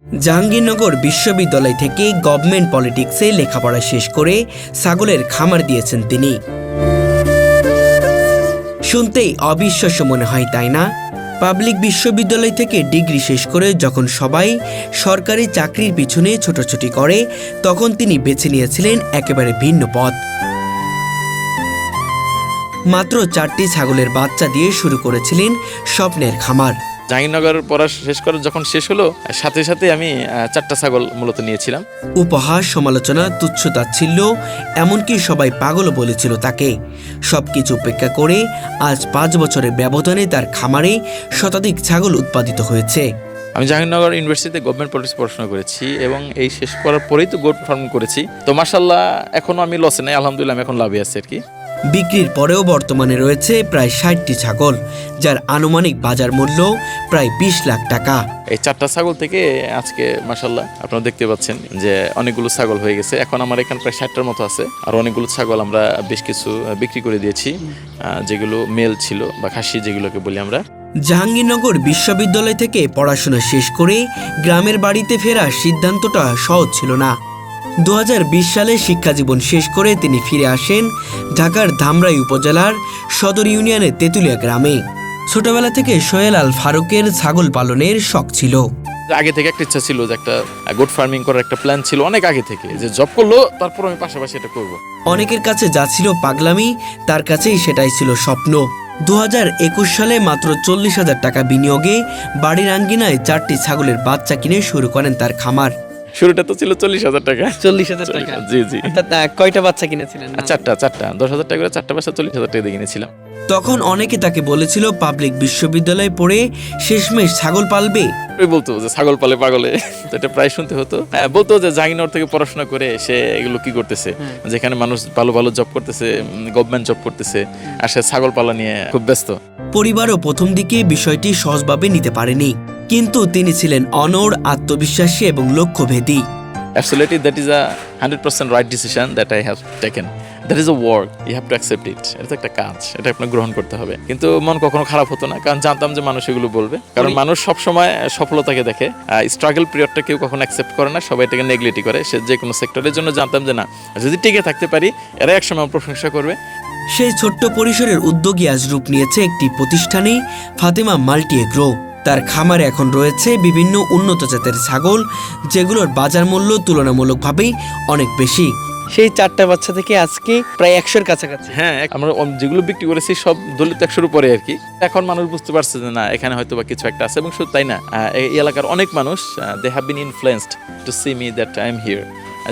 জাহাঙ্গীরনগর বিশ্ববিদ্যালয় থেকে গভর্নমেন্ট পলিটিক্সে লেখাপড়া শেষ করে ছাগলের খামার দিয়েছেন তিনি। শুনতেই অবিশ্বাস্য মনে হয়, তাই না? পাবলিক বিশ্ববিদ্যালয় থেকে ডিগ্রি শেষ করে যখন সবাই সরকারি চাকরির পিছনে ছোটাছুটি করে, তখন তিনি বেছে নিয়েছিলেন একেবারে ভিন্ন পথ। মাত্র 4টি ছাগলের বাচ্চা দিয়ে শুরু করেছিলেন স্বপ্নের খামার। জাহাঙ্গীরনগর পড়া শেষ করে যখন শেষ হলো, সাথে সাথে আমি 4টা ছাগল মূলত নিয়েছিলাম। উপহাস, সমালোচনা, তুচ্ছ-তাচ্ছিল্য, এমনকি সবাই পাগলও বলেছিল তাকে। সবকিছু উপেক্ষা করে আজ 5 বছরের ব্যবধানে তার খামারে শতাধিক ছাগল উৎপাদিত হয়েছে। আমি জাহাঙ্গীরনগর ইউনিভার্সিটিতে গভর্নমেন্ট পলিটিক্স পড়াশোনা করেছি এবং এই শেষ করার পরেই তো গোট ফার্ম করেছি। তো মাশাআল্লাহ এখনো আমি লসে নাই, আলহামদুলিল্লাহ আমি এখন লাভে আছি আর কি। বিক্রির পরেও বর্তমানে রয়েছে প্রায় 60টি ছাগল, যার আনুমানিক বাজার মূল্য প্রায় 20 লাখ টাকা। এই 4টা ছাগল থেকে আজকে মাশাআল্লাহ আপনারা দেখতে পাচ্ছেন যে অনেকগুলো ছাগল হয়ে গেছে। এখন আমার এখানে প্রায় 60টার মতো আছে। আর অনেকগুলো ছাগল আমরা বেশ কিছু বিক্রি করে দিয়েছি, যেগুলো মেল ছিল বা খাসি যেগুলোকে বলি আমরা। জাহাঙ্গীরনগর বিশ্ববিদ্যালয় থেকে পড়াশোনা শেষ করে গ্রামের বাড়িতে ফেরার সিদ্ধান্তটা সহজ ছিল না। 2020 সালে শিক্ষাজীবন শেষ করে তিনি ফিরে আসেন ঢাকার ধামরাই উপজেলার সদর ইউনিয়নের তেঁতুলিয়া গ্রামে। ছোটবেলা থেকে সোহেল আল ফারুকের ছাগল পালনের শখ ছিল। আগে থেকে একটা ইচ্ছা ছিল যে একটা গোট ফার্মিং করার একটা প্ল্যান ছিল অনেক আগে থেকে, যে জব করলো তারপর আমি পাশাপাশি এটা করব। অনেকের কাছে যা ছিল পাগলামি, তার কাছেই সেটাই ছিল স্বপ্ন। 2021 সালে মাত্র 40,000 টাকা বিনিয়োগে বাড়ির আঙ্গিনায় 4টি ছাগলের বাচ্চা কিনে শুরু করেন তার খামার। শুরুটা তো ছিল 40,000 টাকা। 40,000 টাকা? জি জি। কয়টা বাচ্চা কিনেছিলেন? 4টা 10,000 টাকা করে 4টা বাচ্চা 40,000 টাকা দিয়ে কিনেছিলাম। তখন অনেকে তাকে বলেছিল পাবলিক বিশ্ববিদ্যালয়ে পড়ে শেষমেশ ছাগল পালবে। ওই বলতো যে ছাগল পালে পাগলে, তো এটা প্রায় শুনতে হতো। বলতো যে জাহাঙ্গীরনগর থেকে পড়াশোনা করে সে এগুলো কি করতেছে, যেখানে মানুষ ভালো ভালো জব করতেছে, গভর্নমেন্ট জব করতেছে, আর সে ছাগল পালা নিয়ে খুব ব্যস্ত। পরিবারও প্রথম দিকে বিষয়টি সহজভাবে নিতে পারেনি, কিন্তু তিনি ছিলেন অনড়, আত্মবিশ্বাসী এবং লক্ষ্যভেদী। Absolutely, that is a 100% right decision that I have taken. That is a work, you have to accept it. এটা একটা কাজ, এটা আপনাকে গ্রহণ করতে হবে। কিন্তু মন কখনো খারাপ হতো না, কারণ জানতাম যে মানুষ এগুলো বলবে। কারণ মানুষ সবসময় সফলতাকে দেখে, স্ট্রাগল পিরিয়ডটা কেউ কখনো অ্যাকসেপ্ট করে না, সবাই এটাকে নেগলেক্ট করে। সে যে কোনো সেক্টরের জন্য জানতাম যে না, যদি টিকে থাকতে পারি এরা একসময় আমার প্রশংসা করবে। সেই ছোট্ট পরিসরের উদ্যোগী আজ রূপ নিয়েছে একটি প্রতিষ্ঠানে, ফাতেমা মাল্টি এগ্রো। তার খামারে এখন রয়েছে বিভিন্ন উন্নত জাতের ছাগল, যেগুলোর বাজার মূল্য তুলনামূলকভাবে অনেক বেশি। সেই 4টা বাচ্চা থেকে আজকে প্রায় 100-এর কাছাকাছি। হ্যাঁ, আমরা যেগুলো বিক্রি করেছি সব দলিত 100-এর উপরে আর কি। এখন মানুষ বুঝতে পারছে যে না, এখানে হয়তো বা কিছু একটা আছে। এবং শুধু তাই না, এই এলাকার অনেক মানুষ they have been influenced to see me that I am here.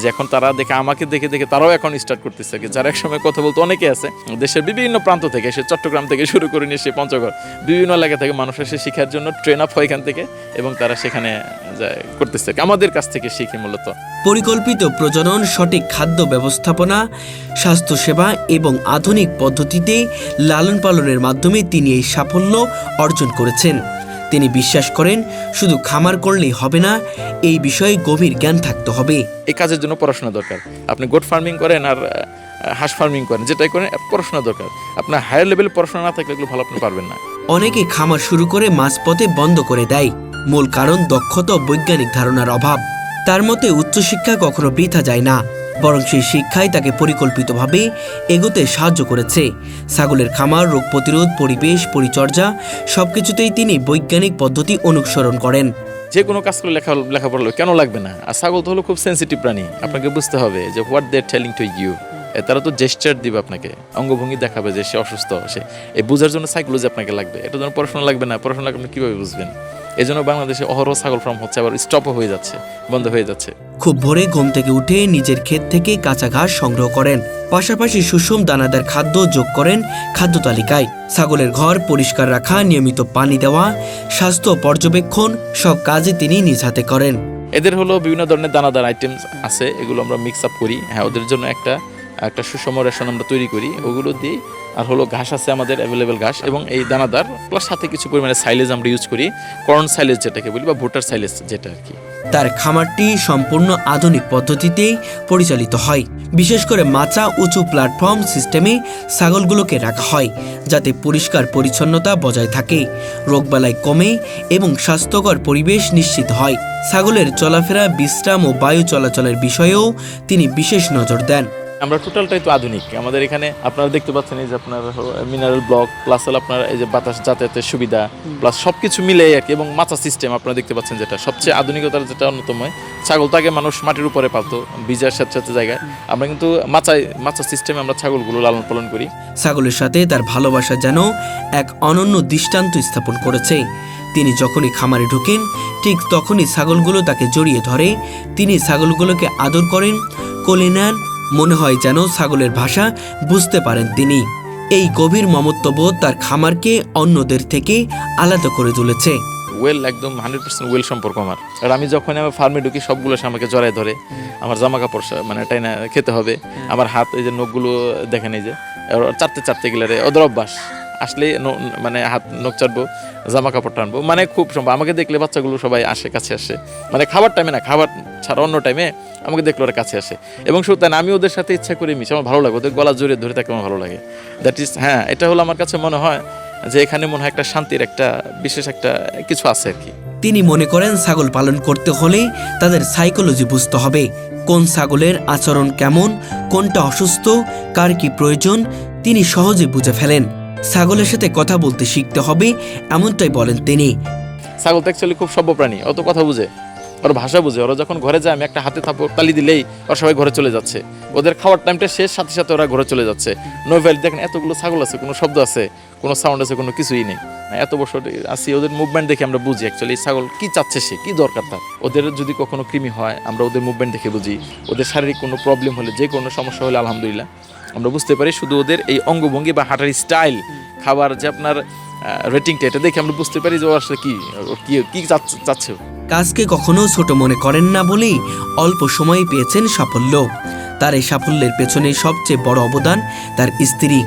যে এখন তারা আমাকে দেখে তারাও এখন স্টার্ট করতেছে, যারা এক সময় কথা বলতো অনেকে আছে দেশের বিভিন্ন প্রান্ত থেকে, সে চট্টগ্রাম থেকে শুরু করে নিয়ে সে পঞ্চগড়, বিভিন্ন এলাকা থেকে মানুষ এসে শিক্ষার জন্য ট্রেন আপ হয় এখান থেকে, এবং তারা সেখানে করতেছে আমাদের কাছ থেকে শিখে। মূলত পরিকল্পিত প্রজনন, সঠিক খাদ্য ব্যবস্থাপনা, স্বাস্থ্যসেবা এবং আধুনিক পদ্ধতিতে লালন পালনের মাধ্যমে তিনি এই সাফল্য অর্জন করেছেন। তিনি বিশ্বাস করেন শুধু খামার করলেই হবে না, এই বিষয়ে গভীর জ্ঞান থাকতে হবে। এই কাজের জন্য পড়াশোনা দরকার। আপনি গোট ফার্মিং করেন আর হাঁস ফার্মিং করেন, যেটাই করেন পড়াশোনা দরকার। আপনার হায়ার লেভেলে পড়াশোনা না থাকলে এগুলো ভালো আপনি পারবেন না। অনেকে খামার শুরু করে মাঝপথে বন্ধ করে দেয়, মূল কারণ দক্ষতা ও বৈজ্ঞানিক ধারণার অভাব। তার মতে উচ্চশিক্ষা কখনো বৃথা যায় না, বরং সেই শিক্ষাই তাকে পরিকল্পিতভাবে এগোতে সাহায্য করেছে। ছাগলের খামার, রোগ প্রতিরোধ, পরিবেশ, পরিচর্যা সবকিছুতেই তিনি বৈজ্ঞানিক পদ্ধতি অনুসরণ করেন। যে কোনো কাজ করে লেখাপড়া কেন লাগবে না? আর ছাগল তো হলো খুব সেন্সিটিভ প্রাণী। আপনাকে বুঝতে হবে যে what they are telling to you. তারা তো জেস্টার দিবে আপনাকে, অঙ্গভঙ্গি দেখাবে যে সে অসুস্থ। সে এই বোঝার জন্য সাইকোলজি আপনাকে লাগবে। এটা জন্য পড়াশোনা লাগবে না। পড়াশোনা আপনি কীভাবে বুঝবেন? এই জন্য বাংলাদেশে অহরহ ছাগল ফার্ম হচ্ছে, আবার স্টপও হয়ে যাচ্ছে, বন্ধ হয়ে যাচ্ছে। খুব ভোরে ঘুম থেকে উঠে নিজের ক্ষেত থেকে কাঁচা ঘাস সংগ্রহ করেন, পাশাপাশি সুষম দানাদার খাদ্য যোগ করেন খাদ্য তালিকায়। ছাগলের ঘর পরিষ্কার রাখা, নিয়মিত পানি দেওয়া, স্বাস্থ্য পর্যবেক্ষণ সব কাজে তিনি নিজ হাতে করেন। এদের হলো বিভিন্ন ধরনের দানাদার আইটেমস আছে, এগুলো আমরা মিক্স আপ করি। হ্যাঁ, ওদের জন্য একটা সুষম রেশন আমরা তৈরি করি, ওগুলো দিই। আর হলো ঘাস আছে আমাদের অ্যাভেলেবেল ঘাস, এবং এই দানাদার প্লাস সাথে কিছু পরিমাণে সাইলেজ আমরা ইউজ করি, কর্ন সাইলেজ যেটাকে বলি, বা ভুট্টার সাইলেজ যেটা আর কি। তার খামারটি সম্পূর্ণ আধুনিক পদ্ধতিতেই পরিচালিত হয়। বিশেষ করে মাচা উঁচু প্ল্যাটফর্ম সিস্টেমে ছাগলগুলোকে রাখা হয়, যাতে পরিষ্কার পরিচ্ছন্নতা বজায় থাকে, রোগবালাই কমে এবং স্বাস্থ্যকর পরিবেশ নিশ্চিত হয়। ছাগলের চলাফেরা, বিশ্রাম ও বায়ু চলাচলের বিষয়েও তিনি বিশেষ নজর দেন। আমরা টোটালটাই তো আধুনিক। আমাদের এখানে আপনারা দেখতে পাচ্ছেন এই যে আপনার মিনারেল ব্লক প্লাস হলো আপনার এই যে বাতাস যাতায়াতের সুবিধা প্লাস সব কিছু মিলে আর কি, এবং মাচা সিস্টেম আপনারা দেখতে পাচ্ছেন, যেটা সবচেয়ে আধুনিকতার যেটা অন্যতম। ছাগল তো আগে মানুষ মাটির উপরে পালতো, বীজার সাথে সাথে জায়গায়, আমরা কিন্তু মাচা সিস্টেমে আমরা ছাগলগুলো লালন পালন করি। ছাগলের সাথে তার ভালোবাসা যেন এক অনন্য দৃষ্টান্ত স্থাপন করেছে। তিনি যখনই খামারে ঢোকেন ঠিক তখনই ছাগলগুলো তাকে জড়িয়ে ধরে, তিনি ছাগলগুলোকে আদর করেন, কোলে নেন, মনে হয় যেন ছাগলের ভাষা বুঝতে পারেন তিনি। এই গভীর মমত্ববোধ তার খামারকে অন্যদের থেকে আলাদা করে তুলেছে। ওয়েল একদম 100% ওয়েল সম্পর্ক আমার। আর আমি যখন আমার ফার্মে ঢুকি সবগুলো সে আমাকে জড়ায় ধরে, আমার জামা কাপড় মানে টাইনা খেতে হবে, আমার হাত এই যে নখগুলো দেখেন এই যে চারতে গেলে ওদের অভ্যাস, আসলে মানে হাত নখ চাটবো, জামা কাপড় টানবো, মানে খুব সম্ভব আমাকে দেখলে বাচ্চাগুলো সবাই আসে, কাছে আসে, মানে খাবার টাইমে না, খাবার ছাড়া অন্য টাইমে আমাকে দেখলে ওরা কাছে আসে। এবং শুধু তাই না, আমি ওদের সাথে ইচ্ছা করে মিশি, আমার ভালো লাগে, ওদের গলা জড়িয়ে ধরে থাকতে আমার ভালো লাগে। দ্যাট ইজ, হ্যাঁ, এটা হলো আমার কাছে মনে হয় যে এখানে মনে হয় একটা শান্তির একটা বিশেষ একটা কিছু আছে আর কি। তিনি মনে করেন ছাগল পালন করতে হলে তাদের সাইকোলজি বুঝতে হবে, কোন ছাগলের আচরণ কেমন, কোনটা অসুস্থ, কার কি প্রয়োজন তিনি সহজে বুঝে ফেলেন। ছাগলের সাথে কথা বলতে শিখতে হবে, এমনটাই বলেন তিনি। ছাগল তো অ্যাকচুয়ালি খুব সভ্য প্রাণী, অত কথা বুঝে, ওরা ভাষা বুঝে। ওরা যখন ঘরে যায় আমি একটা হাতে তালি দিলেই ওরা সবাই ঘরে চলে যাচ্ছে, ওদের খাওয়ার টাইমটা শেষ, সাথে সাথে ওরা ঘরে চলে যাচ্ছে। নোভেল দেখেন এতগুলো ছাগল আছে, কোনো শব্দ আছে, কোনো সাউন্ড আছে, কোনো কিছুই নেই। এত বছর আসি, ওদের মুভমেন্ট দেখে আমরা বুঝি অ্যাকচুয়ালি ছাগল কি চাচ্ছে, সে কি দরকার তার। ওদের যদি কখনো কৃমি হয় আমরা ওদের মুভমেন্ট দেখে বুঝি, ওদের শারীরিক কোনো প্রবলেম হলে, যে কোনো সমস্যা হলে আলহামদুলিল্লাহ আমরা বুঝতে পারি। শুধু ওদের এই অঙ্গভঙ্গি বা হাঁটার স্টাইল, খাবার যে আপনার রেটিংটা, এটা দেখে আমরা বুঝতে পারি যে ও আসলে কি চাচ্ছে। কাজকে কখনো ছোট মনে করেন না বলেই অল্প সময়ে পেয়েছেন সাফল্য। তার এই সাফল্যের পেছনে সবচেয়ে বড় অবদান তার স্ত্রী।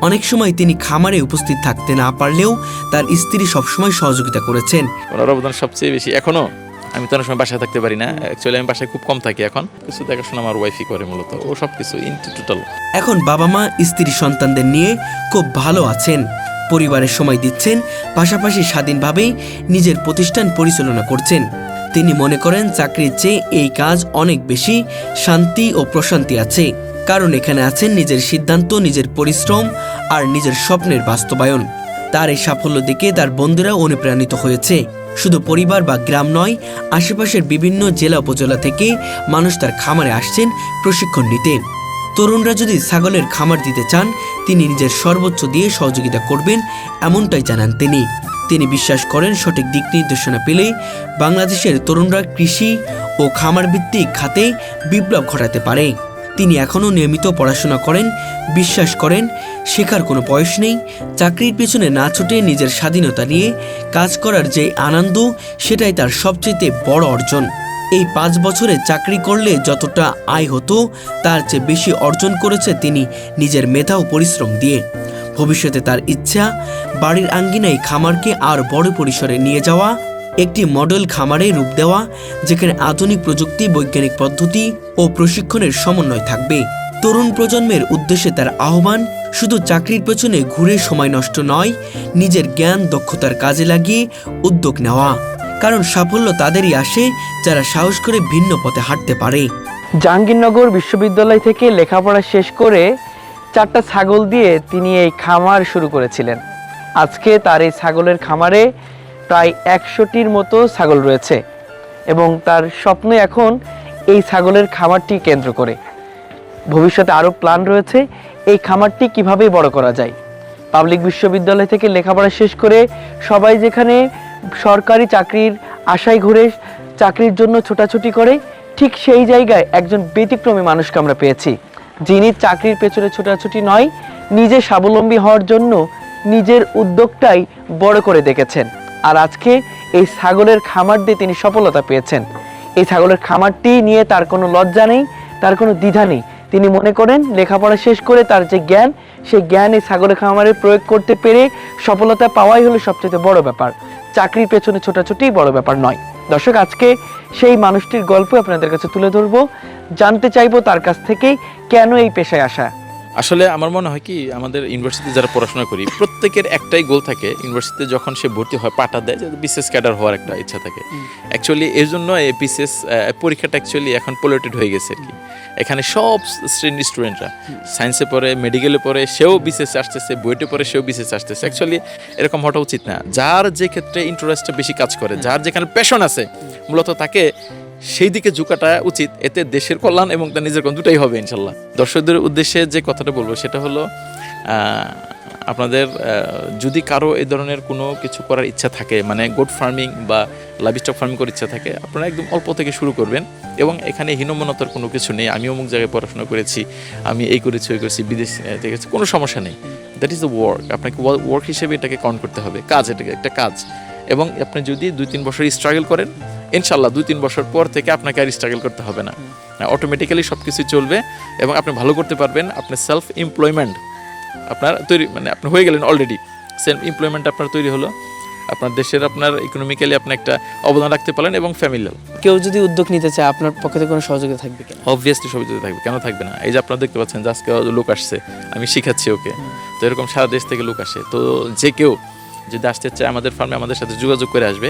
অনেক সময় তিনি খামারে উপস্থিত থাকতে না পারলেও তার স্ত্রী সবসময় সহযোগিতা করেছেন। ওনার অবদান সবচেয়ে বেশি। এখনো আমি তো অনেক সময় বাসায় থাকতে পারি না, অ্যাকচুয়ালি আমি বাসায় খুব কম থাকি, এখন কিছু দেখাশোনা আমার ওয়াইফই করে মূলত, ও সব কিছু ইনটু টোটাল। এখন বাবা মা, স্ত্রী, সন্তানদের নিয়ে খুব ভালো আছেন, পরিবারের সময় দিচ্ছেন, পাশাপাশি স্বাধীনভাবে নিজের প্রতিষ্ঠান পরিচালনা করছেন। তিনি মনে করেন চাকরির চেয়ে এই কাজ অনেক বেশি শান্তি ও প্রশান্তি আছে, কারণ এখানে আছেন নিজের সিদ্ধান্ত, নিজের পরিশ্রম আর নিজের স্বপ্নের বাস্তবায়ন। তার এই সাফল্য দেখে তার বন্ধুরা অনুপ্রাণিত হয়েছে। শুধু পরিবার বা গ্রাম নয়, আশেপাশের বিভিন্ন জেলা উপজেলা থেকে মানুষ তার খামারে আসছেন প্রশিক্ষণ নিতে। তরুণরা যদি ছাগলের খামার দিতে চান তিনি নিজের সর্বোচ্চ দিয়ে সহযোগিতা করবেন, এমনটাই জানান তিনি। তিনি বিশ্বাস করেন সঠিক দিক নির্দেশনা পেলে বাংলাদেশের তরুণরা কৃষি ও খামার ভিত্তিক খাতে বিপ্লব ঘটাতে পারে। তিনি এখনও নিয়মিত পড়াশোনা করেন, বিশ্বাস করেন শেখার কোনো বয়স নেই। চাকরির পেছনে না ছুটে নিজের স্বাধীনতা নিয়ে কাজ করার যে আনন্দ, সেটাই তার সবচেয়ে বড় অর্জন। এই 5 বছরে চাকরি করলে যতটা আয় হতো তার চেয়ে বেশি অর্জন করেছে তিনি নিজের মেধা ও পরিশ্রম দিয়ে। ভবিষ্যতে তার ইচ্ছা বাড়ির আঙ্গিনায় খামারকে আর বড় পরিসরে নিয়ে যাওয়া, একটি মডেল খামারে রূপ দেওয়া, যেখানে আধুনিক প্রযুক্তি, বৈজ্ঞানিক পদ্ধতি ও প্রশিক্ষণের সমন্বয় থাকবে। তরুণ প্রজন্মের উদ্দেশ্যে তার আহ্বান, শুধু চাকরির পেছনে ঘুরে সময় নষ্ট নয়, নিজের জ্ঞান দক্ষতার কাজে লাগিয়ে উদ্যোগ নেওয়া, কারণ সাফল্য তাদেরই আসে যারা সাহস করে ভিন্ন পথে হাঁটতে পারে। জাহাঙ্গীরনগর বিশ্ববিদ্যালয় থেকে লেখাপড়া শেষ করে 4টা ছাগল দিয়ে তিনি এই খামার শুরু করেছিলেন। আজকে তার এই ছাগলের খামারে প্রায় 100টির মতো ছাগল রয়েছে এবং তার স্বপ্ন এখন এই ছাগলের খামারটি কেন্দ্র করে। ভবিষ্যতে আরও প্ল্যান রয়েছে এই খামারটি কিভাবে বড় করা যায়। পাবলিক বিশ্ববিদ্যালয় থেকে লেখাপড়া শেষ করে সবাই যেখানে সরকারি চাকরির আশায় ঘুরে চাকরির জন্য ছোটাছুটি করে, ঠিক সেই জায়গায় একজন ব্যতিক্রমী মানুষকে আমরা পেয়েছি, যিনি চাকরির পেছনে ছোটাছুটি নয়, নিজে স্বাবলম্বী হওয়ার জন্য নিজের উদ্যোগটাই বড় করে দেখেছেন। আর আজকে এই ছাগলের খামার দিয়ে তিনি সফলতা পেয়েছেন। এই ছাগলের খামারটি নিয়ে তার কোনো লজ্জা নেই, তার কোনো দ্বিধা নেই। তিনি মনে করেন লেখাপড়া শেষ করে তার যে জ্ঞান, সেই জ্ঞান এই ছাগলের খামারে প্রয়োগ করতে পেরে সফলতা পাওয়াই হলো সবচেয়ে বড় ব্যাপার। চাকরির পেছনে ছোটাছুটি বড় ব্যাপার নয়। দর্শক, আজকে সেই মানুষটির গল্প আপনাদের কাছে তুলে ধরবো, জানতে চাইবো তার কাছ থেকেই কেন এই পেশায় আসা। আসলে আমার মনে হয় কি আমাদের ইউনিভার্সিটিতে যারা পড়াশোনা করি প্রত্যেকের একটাই গোল থাকে, ইউনিভার্সিটিতে যখন সে ভর্তি হয় পাটা দেয় যে বিসিএস ক্যাডার হওয়ার একটা ইচ্ছা থাকে। অ্যাকচুয়ালি এর জন্য এই বিসিএস পরীক্ষাটা অ্যাকচুয়ালি এখন পলিউটেড হয়ে গেছে আর কি। এখানে সব শ্রেণীর স্টুডেন্টরা সায়েন্সে পড়ে, মেডিকেলে পড়ে, সেও বিসিএস আসতেছে, বুয়েটে পড়ে সেও বিসিএস আসতেছে। অ্যাকচুয়ালি এরকম হওয়া উচিত না। যার যে ক্ষেত্রে ইন্টারেস্টটা বেশি কাজ করে, যার যেখানে প্যাশন আছে, মূলত তাকে সেই দিকে ঝুঁকাটা উচিত। এতে দেশের কল্যাণ এবং তার নিজের কল্যাণ দুটাই হবে ইনশাল্লাহ। দর্শকদের উদ্দেশ্যে যে কথাটা বলবো সেটা হলো আপনাদের যদি কারো এই ধরনের কোনো কিছু করার ইচ্ছা থাকে, মানে গোট ফার্মিং বা লাইভস্টক ফার্মিং করার ইচ্ছা থাকে, আপনারা একদম অল্প থেকে শুরু করবেন। এবং এখানে হীনমন্যতার কোনো কিছু নেই, আমি অমুক জায়গায় পড়াশোনা করেছি, আমি এই করেছি ওই করেছি, বিদেশ থেকে কোনো সমস্যা নেই। That is the work. আপনাকে ওয়ার্ক হিসেবে এটাকে কাউন্ট করতে হবে, কাজ, এটাকে একটা কাজ। এবং আপনি যদি 2-3 বছর স্ট্রাগল করেন, ইনশাল্লাহ 2-3 বছর পর থেকে আপনাকে আর স্ট্রাগল করতে হবে না, অটোমেটিক্যালি সব কিছু চলবে এবং আপনি ভালো করতে পারবেন। আপনার সেলফ এমপ্লয়মেন্ট আপনার তৈরি, মানে আপনি হয়ে গেলেন অলরেডি। সেলফ এমপ্লয়মেন্ট আপনার তৈরি হলো, আপনার দেশের আপনার ইকোনমিক্যালি আপনি একটা অবদান রাখতে পারেন এবং ফ্যামিলিয়াল। কেউ যদি উদ্যোগ নিতে চায় আপনার পক্ষ থেকে কোনো সহযোগিতা থাকবে কিনা? অবভিয়াসলি সহযোগিতা থাকবে, কেন থাকবে না? এই যে আপনারা দেখতে পাচ্ছেন যে আজকে লোক আসছে, আমি শিখাচ্ছি ওকে, তো এরকম সারা দেশ থেকে লোক আসে। তো যে কেউ যদি আসতে চায় আমাদের ফার্মে আমাদের সাথে যোগাযোগ করে আসবে।